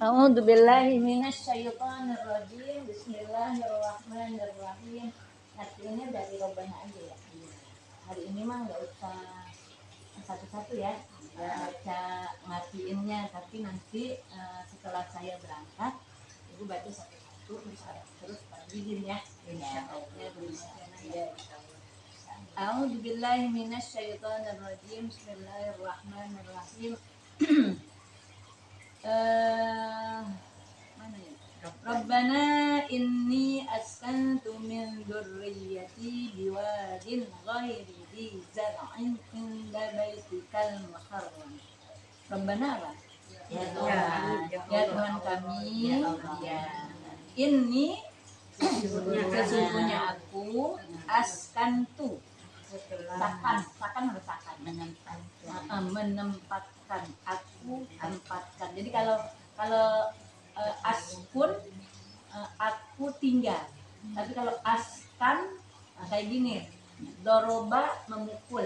A'udzu billahi minasyaitonir rajim. Bismillahirrahmanirrahim. Artinya dari Robbana aja ya. Hari ini mah nggak usah satu-satu ya. Baca ngertiinnya, tapi nanti setelah saya berangkat, Ibu baca satu-satu terus bagiin ya. Insyaallah. A'udzu billahi minasyaitonir rajim. Bismillahirrahmanirrahim. Mana ya? Rabbana inni askantu min dzurriyyati biwadin ghairi dzi zar'in inda baitikal muharram. Rabbana apa? Ya Tuhan, Ya Tuhan kami, ya. Ini sesungguhnya aku askantu sakan harus sakan menempatkan aku tempatkan. Jadi kalau askun aku tinggal, tapi kalau askan kayak gini, doroba memukul,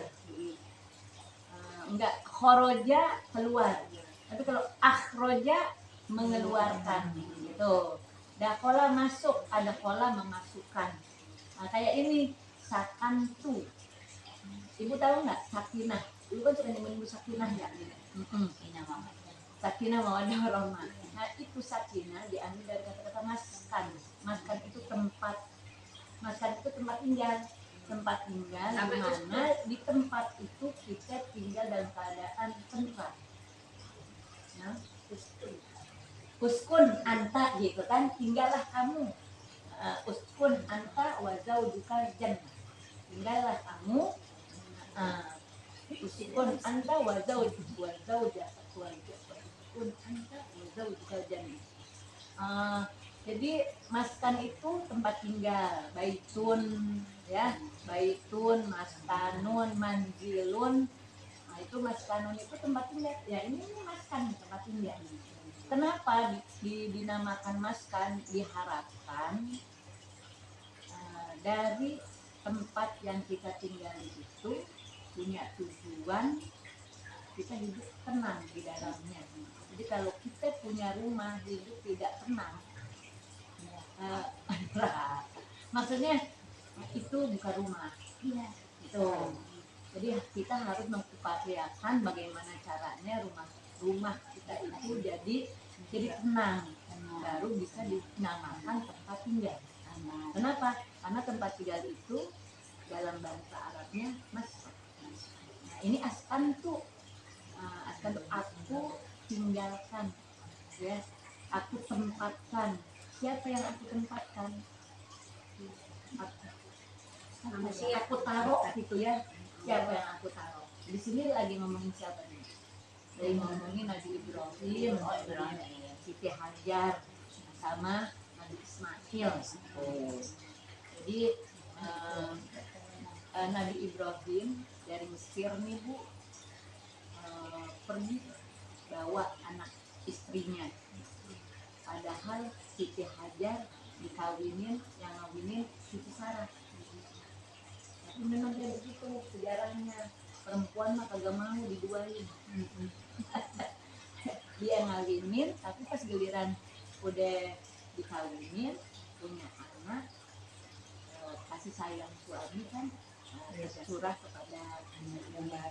enggak khoroja keluar, tapi kalau akhroja mengeluarkan gitu. Dakola masuk, ada kola memasukkan. Nah, kayak ini sakantu. Ibu tahu nggak sakinah? Ibu kan suka nyebut sakinah ya? Sakinah mawaddah warahmah. Nah itu sakinah diambil dari kata-kata maskan. Maskan itu tempat. Maskan itu tempat tinggal. Tempat tinggal di mana di tempat itu kita tinggal dalam keadaan tentram. Nah, uskun anta gitu kan, tinggallah kamu. Uskun anta wa zaujuka jannah. Tinggallah kamu. Uskun anta wa zaujuka uskun anta wa zaujuka jannah. Jadi maskan itu tempat tinggal, baitun ya, baitun, maskanun, manzilun. Nah, itu maskanun itu tempat tinggal. Ya, ini maskan tempat tinggal. Kenapa dinamakan maskan? Diharapkan dari tempat yang kita tinggal itu punya tujuan, kita hidup tenang di dalamnya. Jadi kalau kita punya rumah hidup tidak tenang, maksudnya itu bukan rumah. Iya. Itu. Jadi kita harus mengupayakan bagaimana caranya rumah kita itu jadi tenang, baru bisa dinamakan tempat tinggal. Kenapa? Karena tempat tinggal itu dalam bahasa Arabnya maskan. Nah, ini askan tuh, askan tuh aku tinggalkan, ya, aku tempatkan. Siapa yang aku tempatkan? Aku taruh gitu ya. Siapa yang aku taruh? Di sini lagi ngomongin siapa nih? Lagi ngomongin Nabi Ibrahim, Siti Hajar, sama Nabi Ismail. Jadi Nabi Ibrahim dari Mesir nih Bu, pergi bawa anak istrinya. Padahal Siti Hajar dikawinin, yang ngawinin Siti Sarah. Tapi memang dia begitu sejarahnya. Perempuan mah kagak mau diduain. Dia ngawinin, tapi pas giliran udah dikawinin, punya anak, kasih sayang suami kan curah kepada kepada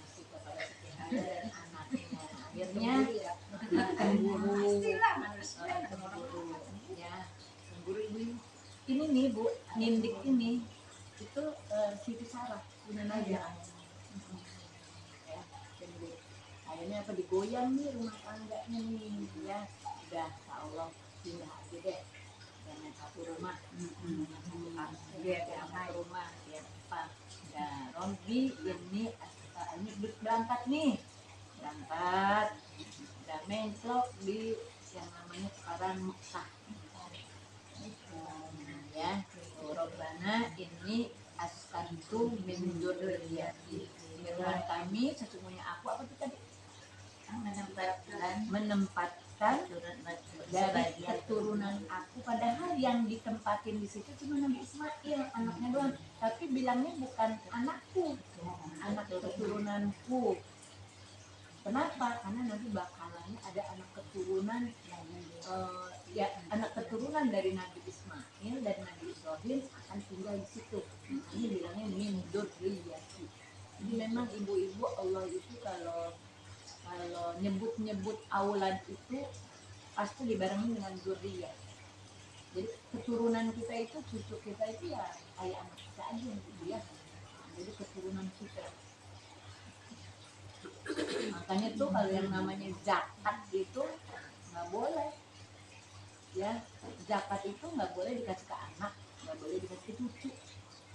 Siti Hajar dan anaknya. Akhirnya cemburu ya, cemburu ini nih Bu, nindik ini itu Siti Sarah Bunda Najah. Ya, akhirnya apa, digoyang nih rumah tangganya nih ya. Udah, Allah pindah aja deh, jangan satu rumah. Satu rumah ya apa ya, Rombi ini berangkat nih, udah mencelok di yang namanya sekarang Mekah ya. Robbana ini askantu min dzurriyyati. Tuhan kami, sesungguhnya aku apa itu tadi? Menempatkan dari keturunan aku. Padahal yang ditempatin di situ cuma Nabi Ismail, anaknya doang. Tapi bilangnya bukan anakku, anak keturunanku. Kenapa? Karena nanti bakalannya ada anak keturunan ya anak keturunan dari Nabi Ismail dan Nabi Ibrahim akan tinggal di situ. Ini bilangnya min dzurriyyati. Jadi memang ibu-ibu Allah itu kalau nyebut aulad itu pasti dibarengi dengan dzurriyyah. Jadi keturunan kita itu, cucu kita itu ya kayak anak kita aja gitu ya. Jadi keturunan kita. Makanya tuh kalau yang namanya zakat itu nggak boleh. Ya, zakat itu nggak boleh dikasih ke anak, nggak boleh dikasih ke cucu.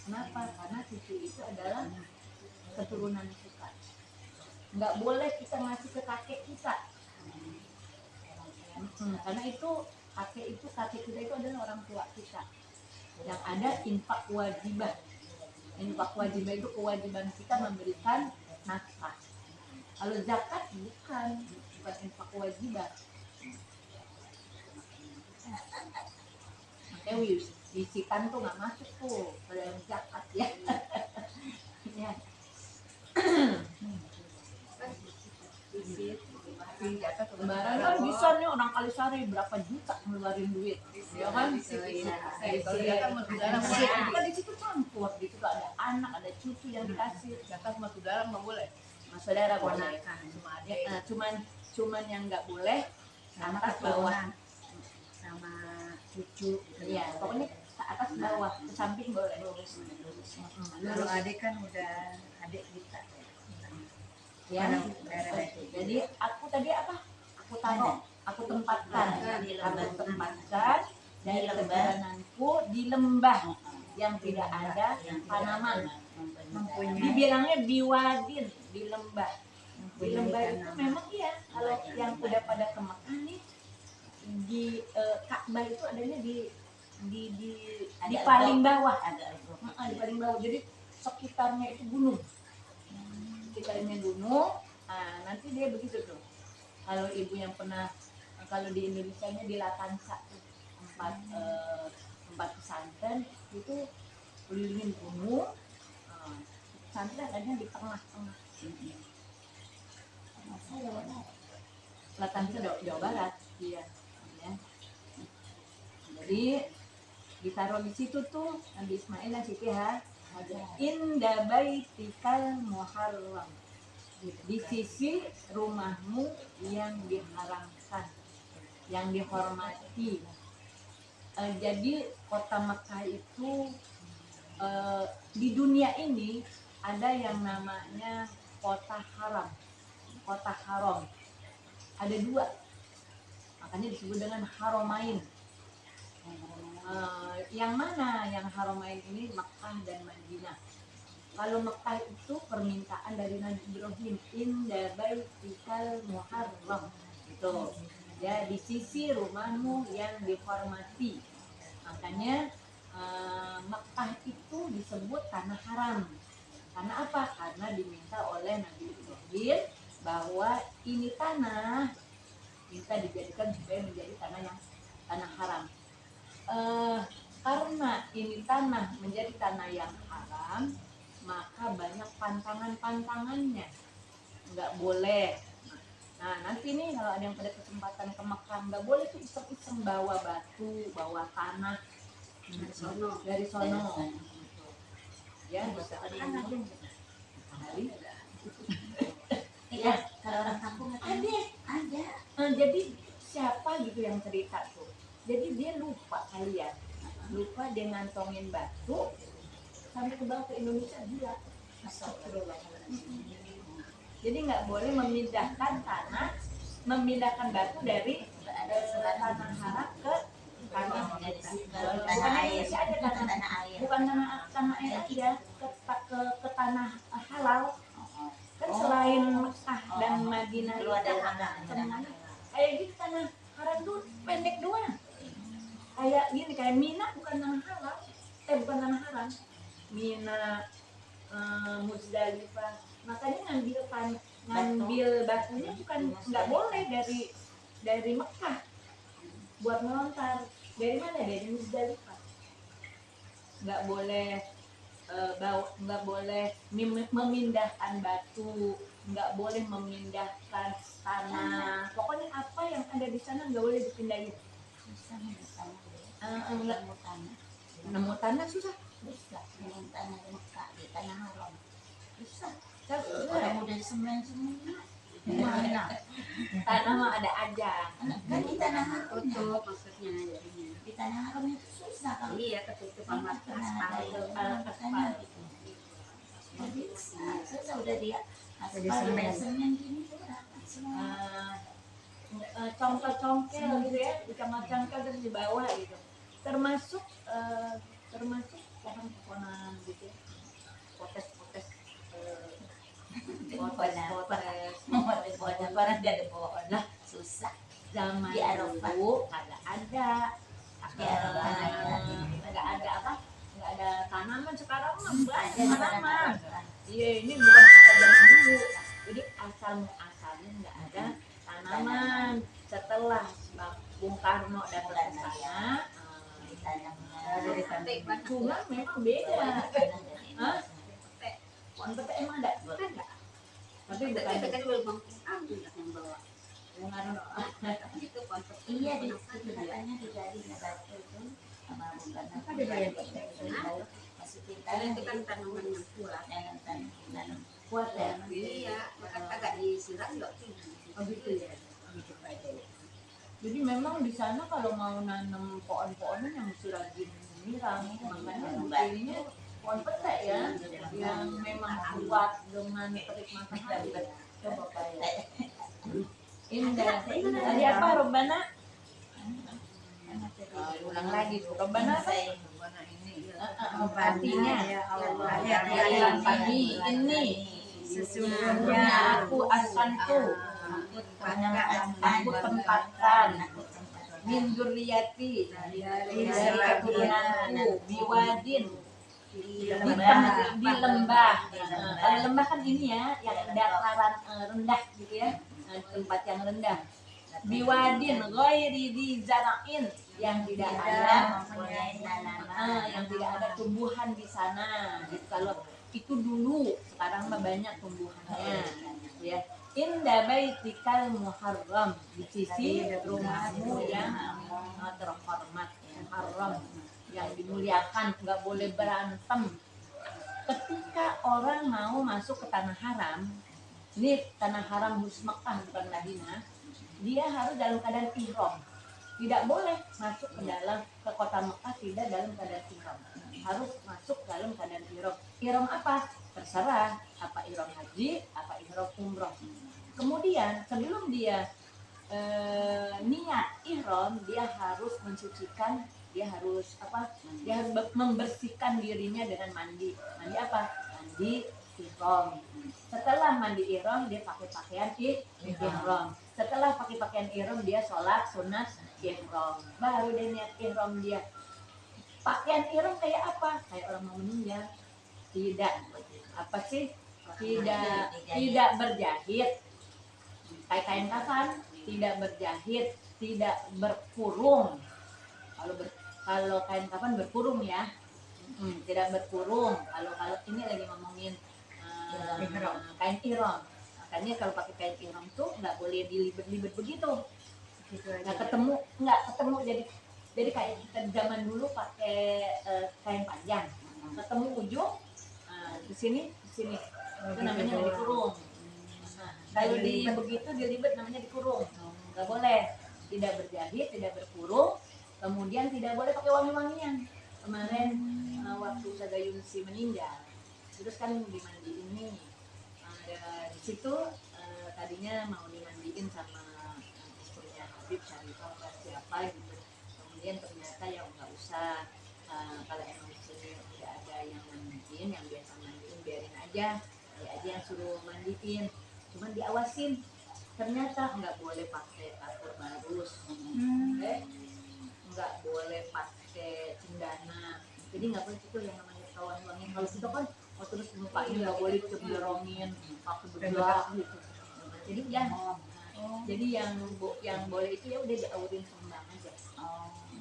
Kenapa? Karena cucu itu adalah keturunan kita. Nggak boleh kita ngasih ke kakek kita. Karena itu kakek kita itu adalah orang tua kita. Yang ada infak wajibah. Infak wajibah itu kewajiban kita memberikan nafkah. Kalau zakat bukan infak wajibah. Makanya wisikan tuh nggak masuk tuh ke dalam zakat ya. Ya. Lembaran kan bisa nih orang Kalisari berapa juta ngeluarin duit, ya kan? Kalau zakat mah saudara kan di situ campur, di situ ada anak, ada cucu yang dikasih. Zakat sama saudara nggak boleh. Sama saudara boleh. Cuman yang nggak boleh atas bawah sama cucu. Iya, pokoknya ke atas bawah, ke samping boleh. Kalau adik kan udah adik kita. Ya, jadi aku tadi apa? Aku tempatkan dari keturananku di lembah yang tidak ada tanaman. Dibilangnya biwadin, di lembah. Di lembah itu memang iya. Kalau yang udah pada ke Mekah nih, di Ka'bah itu adanya di paling bawah. Di paling bawah. Jadi sekitarnya itu gunung. Sekitarnya gunung. Nah, nanti dia begitu tuh. Kalau ibu yang pernah, kalau di Indonesia nya di Latansa tempat pesantren itu kelilingin gunung. Pesantren adanya di tengah-tengah. Latansa Jawa Barat, iya. Ya. Jadi ditaruh di situ tuh Nabi Ismail dan Siti Inda baitikal muharram, di sisi rumahmu yang diharamkan, yang dihormati. Jadi kota Mekah itu di dunia ini ada yang namanya kota haram, kota haram. Ada dua, makanya disebut dengan Haramain. Yang mana yang Haramain ini? Mekah dan Madinah. Kalau Mekah itu permintaan dari Nabi Ibrahim, inda baitikal muharram, gitu ya, di sisi rumahmu yang dihormati. Makanya Mekah itu disebut tanah haram. Karena apa? Karena diminta oleh Nabi Ibrahim bahwa ini tanah minta dijadikan supaya menjadi tanah haram. Karena ini tanah menjadi tanah yang haram, maka banyak pantangannya, nggak boleh. Nah nanti nih kalau ada yang pada kesempatan ke Mekah, nggak boleh tuh iseng-iseng bawa batu, bawa tanah dari sono. Ya bisa ya, kalau orang kampung ada. Jadi siapa gitu yang cerita tuh? Jadi dia lupa kalian, lupa dia ngantongin batu sampai ke bawah ke Indonesia dia. Jadi nggak boleh memindahkan batu dari tanah haram ke tanah air. Bukan tanah air aja, ke tanah halal. Kan selain Mekah dan Madinah itu kayak gitu tanah haram tuh pendek doang. Kayak gini, kayak Mina bukan tanah halal, bukan tanah haram. Mina, Muzdalifah. Makanya ngambil batunya bukan, nggak boleh dari Mekah buat melontar. Dari mana? Dari Muzdalifah. Nggak boleh nggak boleh memindahkan batu nggak boleh memindahkan tanah. Pokoknya apa yang ada di sana nggak boleh dipindahin. Susah nih tanah. Enggak Nemu tanah. nemu tanah susah. Susah. Nemu tanah di Mekah, di tanah haram. Susah. Orang Orang udah semen semua. Mana? tanah mah ada aja. Kan di tanah haram. Tutup maksudnya jadinya. Di tanah haram itu susah kalau Iya, ketutup sama aspal. aspal gitu. Jadi susah udah dia Jadi aspal semen. udah semen gini tuh semua. Congkel-congkel gitu ya, dicongkel terus di bawah gitu. Termasuk pohon-pohonan gitu ya. Potes-potes Pohon orang gak ada pohon lah susah. zaman Di Eropa. dulu kagak ada Di Eropa nggak ada apa, nggak ada tanaman. Sekarang mah banyak ada tanaman. tanaman. Iya, ini bukan kita zaman dulu. Jadi asalnya nggak ada tanaman. Setelah Bung Karno datang ke sana, Ditanamnya. cuma memang beda. Hah? Pohon pete emang ada? Bukan nggak? Tapi bukan Tapi kan belum ambil yang bawa. Bung Karno. Itu konsep. Iya di situ katanya dijadiin batu itu sama bukan Apa dia bayar? masukin Karena tanah itu kan tanaman yang kuat. jangan tanam Kuat ya? Iya, maka agak disiram nggak tinggi. Oh gitu ya. Jadi memang di sana kalau mau nanam pohon-pohonan yang mesti rajin nyiram, makanya pilihnya pohon pete ya, yang memang kuat dengan terik matahari. Coba Pak. Indah. Tadi apa Robbana? Ulang lagi tuh. Robbana apa? Warna ini. Artinya Ya pagi ini sesungguhnya aku asanku, aku tempatkan min dzurriyyati dari keturunanku biwadin di lembah. Kalau lembah kan ini ya, yang dataran rendah gitu ya, tempat yang rendah. Biwadin ghairi di zara'in, yang tidak ada yang tidak ada tumbuhan di sana. Gitu. Kalau itu dulu, sekarang mah banyak tumbuhannya. Ya. Inda baitikal muharram, di sisi rumahmu yang terhormat, yang haram, yang dimuliakan, nggak boleh berantem. Ketika orang mau masuk ke tanah haram, ini tanah haram khusus Mekah bukan Madinah, dia harus dalam keadaan ihram. Tidak boleh masuk ke dalam ke kota Mekah tidak dalam keadaan ihram. Harus masuk dalam keadaan ihram. Ihram apa? Terserah, apa ihram haji, apa ihram umroh. Kemudian sebelum dia niat ihram, dia harus mensucikan, dia harus apa? Dia harus membersihkan dirinya dengan mandi. Mandi apa? Mandi ihram. Setelah mandi ihram, dia pakai pakaian ihram. Setelah pakai pakaian ihram, dia sholat sunat ihram. Baru dia niat ihram dia. Pakaian ihram kayak apa? Kayak orang mau meninggal. Tidak. Apa sih? Tidak berjahit. Kayak kain kafan, tidak berjahit, tidak berkurung. Kalau kain kafan berkurung ya, tidak berkurung. Kalau ini lagi ngomongin kain ihram. Makanya kalau pakai kain ihram tuh nggak boleh dilibet-libet begitu. Nggak ketemu jadi kayak kita zaman dulu pakai kain panjang, ketemu ujung di sini itu namanya nggak dikurung. Kalau begitu dilibet namanya dikurung. Nggak boleh, tidak berjahit, tidak berkurung. Kemudian tidak boleh pakai wangi-wangian. Kemarin waktu Saga Yunsi meninggal, terus kan dimandiin nih. Di situ tadinya mau dimandiin sama istrinya Habib Syarifah atau siapa gitu. Kemudian ternyata ya nggak usah. Kalau emang di sini tidak ada yang mandiin, yang biasa mandiin biarin aja. Dia aja yang suruh mandiin. Cuman diawasin, ternyata nggak boleh pakai kasur barus, nggak boleh pakai cendana, jadi nggak boleh itu yang namanya wangi-wangi. Kalau itu kan terus mukanya nggak boleh dicerongin pakai bedak gitu. Jadi jadi yang boleh itu ya udah diaurin sembang aja.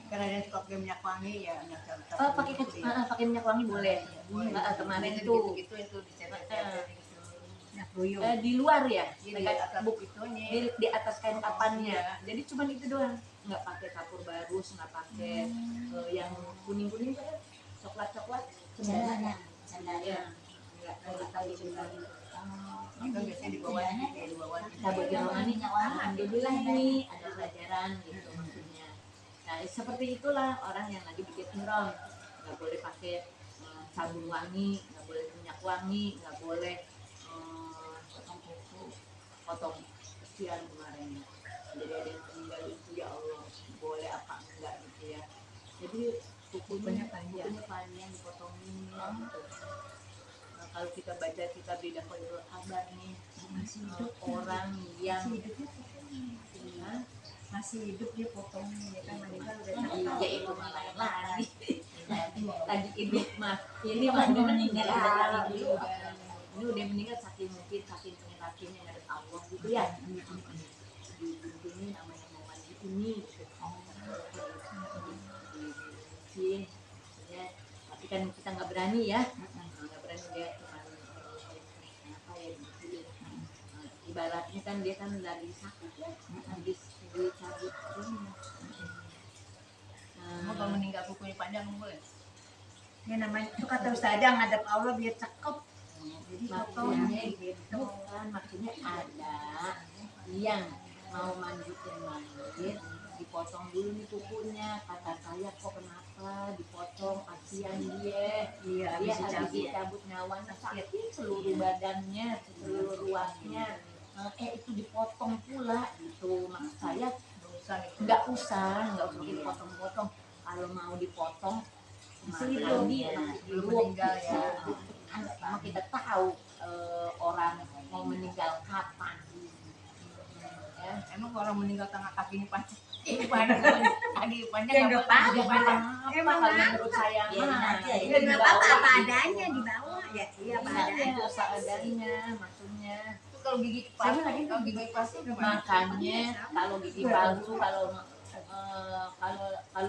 Karena dia suka pakai minyak wangi ya. Pakai minyak wangi boleh. Kemarin itu itu dicetak. Nah, ruyung. di luar ya, Jadi atas itunya. di atas kain kapannya. Jadi cuman itu doang, nggak pakai kapur barus, nggak pakai yang kuning kan, coklat Sandalnya. ya, nggak tahu sebenarnya. Itu biasanya di bawahnya, di bawah. Sabut rohani, alhamdulillah ini ada pelajaran gitu maksudnya. Nah seperti itulah orang yang lagi bikin ihram, nggak boleh pakai sabun wangi, nggak boleh minyak wangi, nggak boleh potong kuku, potong kesian kemarin. Jadi ada yang meninggal itu ya Allah, boleh apa enggak gitu ya. Jadi kukunya panjang dipotongin gitu. Nah, kalau kita baca kitab Bidah Khairul Kabar nih, orang yang Masih hidup dia potongnya, ya kan meninggal udah ya itu malah lagi lagi hidup mah ini mah udah meninggal ini udah meninggal saking mungkin saking pengen ngadep Allah gitu ya ini namanya mau mandi ini ya tapi kan kita nggak berani ya nggak berani dia cuma apa ya gitu ibaratnya kan dia kan lagi sakit ya habis dicabut ini. kalau meninggal kukunya panjang boleh. Ya namanya itu kata ustazah ngadep Allah biar cakep. Jadi maksudnya gitu kan maksudnya ada yang mau manjutin mayit dipotong dulu nih kukunya kata saya kok kenapa dipotong kasihan dia dia habis dicabut nyawanya sakit seluruh badannya seluruh ruangnya itu dipotong pula gitu maksud saya nggak usah dipotong-potong kalau mau dipotong masih meninggal ya cuma kita tahu orang mau meninggal kapan ya. Emang orang meninggal tengah kakinya panjang kaki panjang nggak apa-apa emang kalau menurut saya mah Ya nggak apa-apa apa adanya di bawah ya. Iya apa adanya. apa adanya maksudnya kalau gigi palsu kalau gigi palsu makanya kalau gigi palsu kalau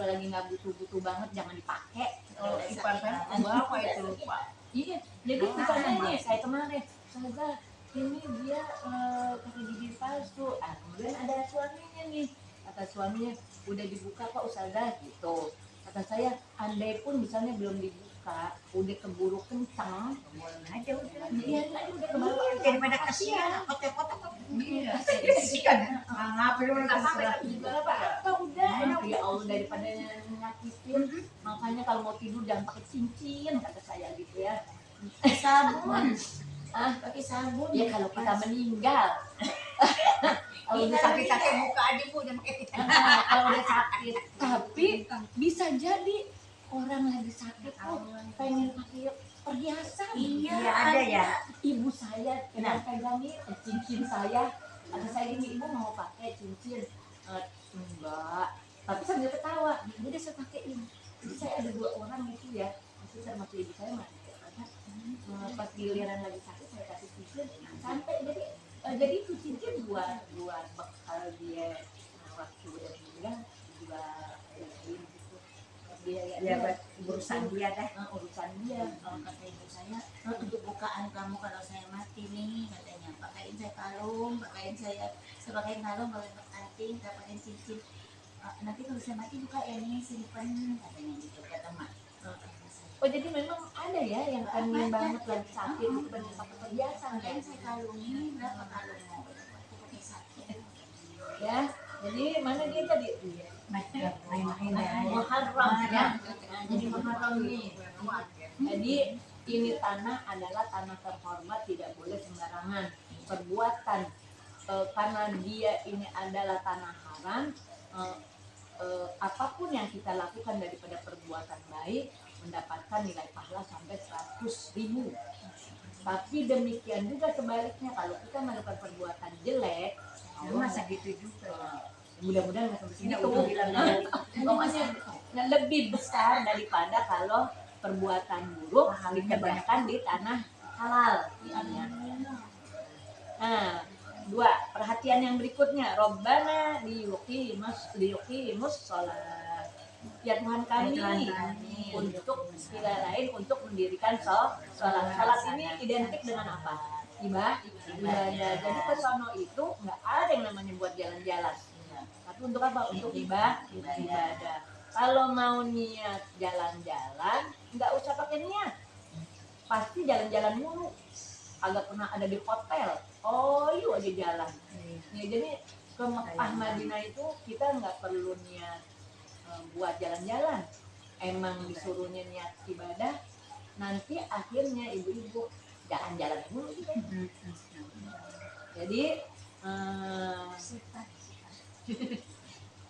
lagi nggak butuh banget jangan dipakai kalau dipasang apa itu Pak? Iya jadi misalnya nih kayak kemarin semoga ini dia pakai gigi palsu kemudian ada suaminya nih kata suaminya udah dibuka kok ustazah gitu kata saya andai pun misalnya belum dibuka udah keburu kencang Boleh aja udah. iya tadi udah keburu Daripada kasihan kotak-kotak iya kasihan ngapain lu nggak apa udah enak ya Allah daripada nyakitin makanya kalau mau tidur jangan pakai cincin kata saya gitu ya Sabun. Pakai sabun. ya kalau kita meninggal kalau udah sakit-sakit buka aja bu jangan pakai kalau udah sakit tapi bisa jadi orang lagi sakit tuh pengen pakai perhiasan Iya, ada ya. ibu saya kena pegangin cincin saya kata saya gini ibu mau pakai cincin enggak tapi sambil ketawa udah saya pakein jadi saya ada 2 orang gitu ya masih sama ibu saya masih pas giliran lagi sakit saya kasih cincin sampai jadi itu cincin buat bekal dia waktu udah meninggal juga gitu dia urusan dia dah. urusan dia Kalau kata ibu saya untuk bukaan kamu kalau saya mati nih katanya pakaiin saya kalung, pakaiin saya sebagai kalung kalau anting, pakaiin cincin. Nanti kalau saya mati buka ini simpen katanya gitu kata mak. oh jadi memang ada ya yang pengen banget lagi sakit itu pengen pakai perhiasan Pakaiin saya kalung ini berapa kalung mau pakai sakit. ya jadi mana dia tadi Main-main Muharram ya jadi Muharram nih jadi ini tanah adalah tanah terhormat tidak boleh sembarangan perbuatan karena dia ini adalah tanah haram apapun yang kita lakukan daripada perbuatan baik mendapatkan nilai pahala sampai 100.000 tapi demikian juga sebaliknya kalau kita melakukan perbuatan jelek masa gitu juga mudah-mudahan nggak sampai sini Ini udah bilang lebih besar daripada kalau perbuatan buruk dikerjakan di tanah halal misalnya. Nah, 2 perhatian yang berikutnya Robbana liyuqimus sholat ya Tuhan kami untuk istilah lain untuk mendirikan sholat ini identik dengan apa ibadah. Jadi ke sono itu nggak ada yang namanya buat jalan-jalan. Tapi untuk apa? Untuk ibadah. Kalau mau niat jalan-jalan, nggak usah pakai niat. Pasti jalan-jalan mulu. Agak pernah ada di hotel. Oh, yuk aja jalan. Ya, jadi ke Mekah Madinah itu kita nggak perlu niat buat jalan-jalan. Emang disuruhnya niat ibadah. Nanti akhirnya ibu-ibu jalan-jalan mulu gitu. Jadi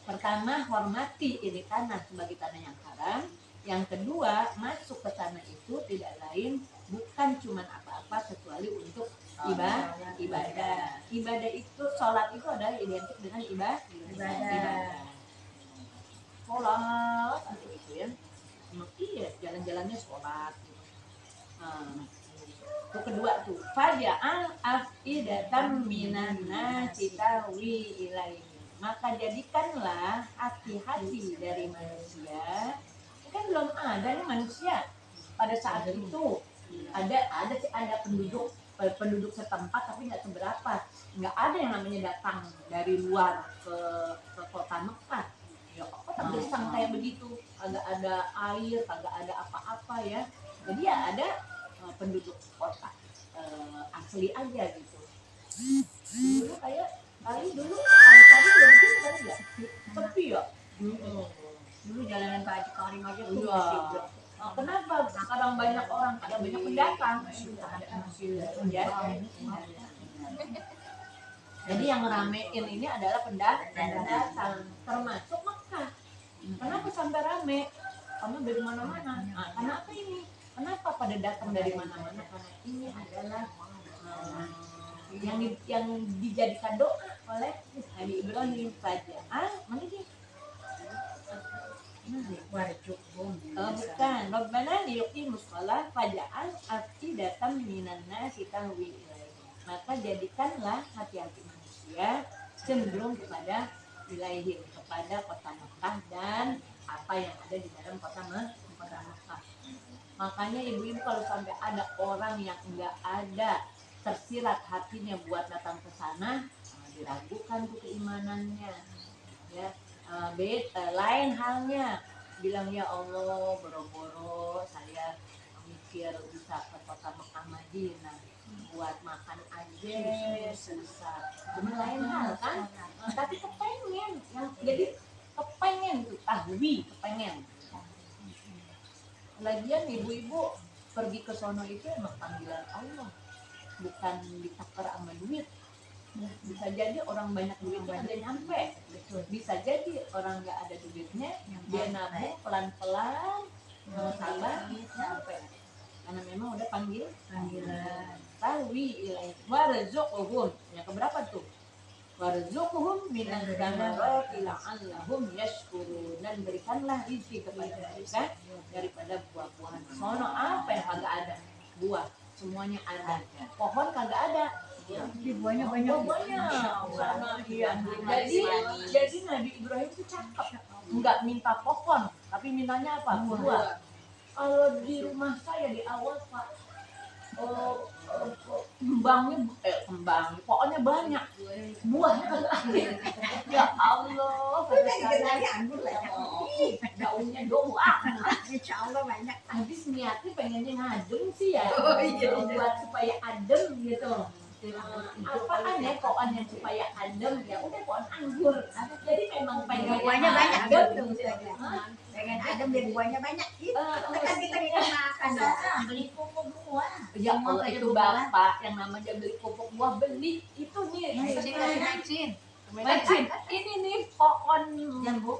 pertama, hormati ini tanah sebagai tanah yang haram. Yang kedua, masuk ke tanah itu tidak lain bukan cuma apa-apa kecuali untuk ibadah. Ibadah itu, sholat itu adalah identik dengan ibadah. Sholat itu ya. Iya, jalan-jalannya sholat. Itu kedua tuh, faja'al afidatan minan nasi tahwi ilaihi. Maka jadikanlah hati-hati dari manusia. Ini kan belum ada nih manusia pada saat itu. Ada penduduk setempat tapi nggak seberapa. Nggak ada yang namanya datang dari luar ke kota Mekah. Ya kota gersang kayak begitu. Kagak ada air, kagak ada apa-apa ya. Jadi ya ada penduduk kota asli aja gitu. Dulu kayak dulu tadi udah begini kan enggak? Sepi ya. Dulu jalanan Pak Haji Karim aja tuh Iya. masih Kenapa sekarang banyak orang, ada banyak pendatang? Jadi yang ngeramein ini adalah pendatang, termasuk Mekah. Kenapa sampai rame? Karena dari mana-mana. Nah, kenapa ini? Kenapa pada datang dari mana-mana? Karena ini adalah yang dijadikan doa oleh Nabi Ibrahim saja. Mana sih? Bukan. Rabbana liyuqimus shalah faj'al afidatan minan nasi tahwi ilaihi. Maka jadikanlah hati-hati manusia cenderung kepada ilaihi, kepada kota Mekah dan apa yang ada di dalam kota Mekah. Makanya ibu-ibu kalau sampai ada orang yang enggak ada tersirat hatinya buat datang ke sana, diragukan tuh keimanannya. Ya, lain halnya bilang ya Allah boro-boro saya mikir bisa ke kota Mekah Madinah buat makan aja susah. Ini lain hal kan? Tapi kepengen, jadi kepengen tuh kepengen. Lagian ibu-ibu pergi ke sono itu emang panggilan Allah, bukan ditakar sama duit. Bisa jadi orang banyak duitnya ada nyampe, bisa jadi orang nggak ada duitnya dia nabung pelan-pelan sabar sampai, karena memang udah panggilan. Tahwi ilaihi warzuqhum. Yang keberapa tuh? Warzuqhum minan thamarati la'allahum yashkurun. Dan berikanlah rezeki kepada mereka daripada buah-buahan. Sono apa yang kagak ada? Buah, semuanya ada. Pohon kagak ada. buahnya banyak. Jadi Nabi Ibrahim itu cakep. Enggak minta pohon, tapi mintanya apa? Buah. Kalau di rumah saya di awal Pak, pokoknya banyak, buahnya kagak ada. Ya Allah, daunnya doang. Insya Allah banyak. Habis niatnya pengennya ngadem sih ya, buat supaya adem gitu. Apaan ya pohon yang supaya adem? Ya udah pohon anggur. Jadi memang pengen Buahnya banyak adem. Pengen adem biar buahnya banyak. Kan kita bisa makan. Beli pupuk buah. Ya Allah, itu bapak yang namanya beli pupuk buah, beli itu nih Macin. Ini nih pohon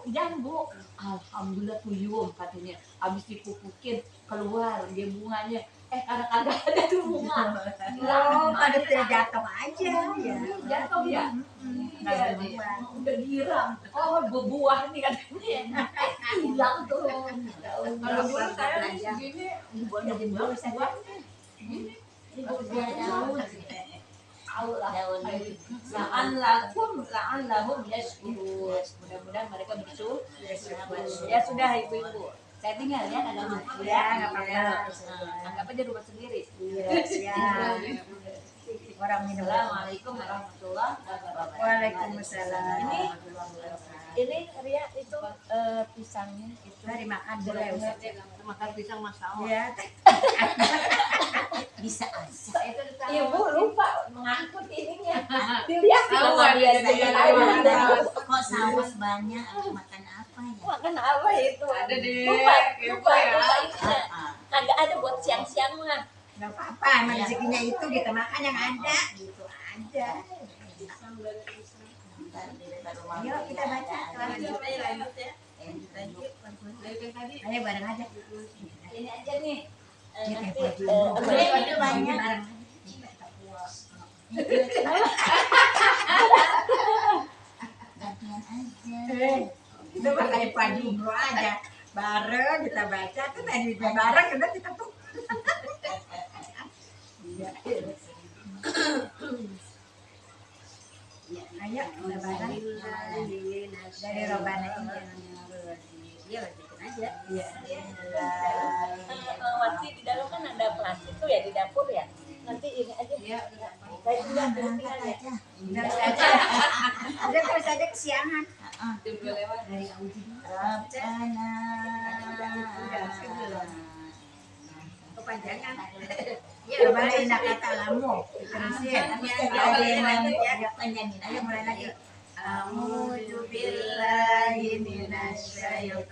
jambu. Alhamdulillah tuyul katanya. Habis dipupukin keluar dia bunganya. Karena kagak ada tuh bunga. Pada jatuh aja ya. Jatuh ya. Udah girang. Berbuah nih katanya. Hilang tuh. Kalau dulu saya segini buahnya buah. La'allahum yashkurun. Mudah-mudahan mereka bersyukur. Ya sudah ibu-ibu. Saya tinggal ya, kagak mau. Ya, nggak apa-apa. Anggap aja rumah sendiri. Iya, siap. Orang minum. Assalamualaikum warahmatullahi wabarakatuh. Waalaikumsalam. Ini Ria itu pisangnya itu Dimakan boleh Ustaz. Makan pisang masalah. Iya. Bisa aja. Ibu lupa mengangkut ininya. Dilihat Tahu juga ada biasa di ada. Kok saus banyak? Aku makan apa ya? Makan apa itu? Ada di Lupa kepo ya. ininya. Kagak ada buat siang-siang mah. Nggak apa-apa, emang rezekinya itu kita makan yang ada. Gitu aja. Ayo kita baca. Lanjut ya. Ayo bareng aja. Ini aja nih. Ini Nanti kayak baju. itu banyak. Bareng. Gantian aja. Itu mah kayak pagi umroh aja. Bareng kita baca tuh tadi juga bareng udah kita tuh. Ayo kita bareng. Dari Robana ini. Iya lanjutin aja. Iya. Waktu di dalam kan ada plastik tuh ya di dapur ya. Nanti ini aja. Iya. Baik enggak Berangkat berhenti aja. Udah saja. Udah terus aja kesiangan. Jam 2 lewat. Dari Auji. Rabbana. Kepanjangan. Ya Robana indah kata lamu. Terusin. Ada yang Panjangin ayo mulai lagi. A'udzu billahi minasyaitonir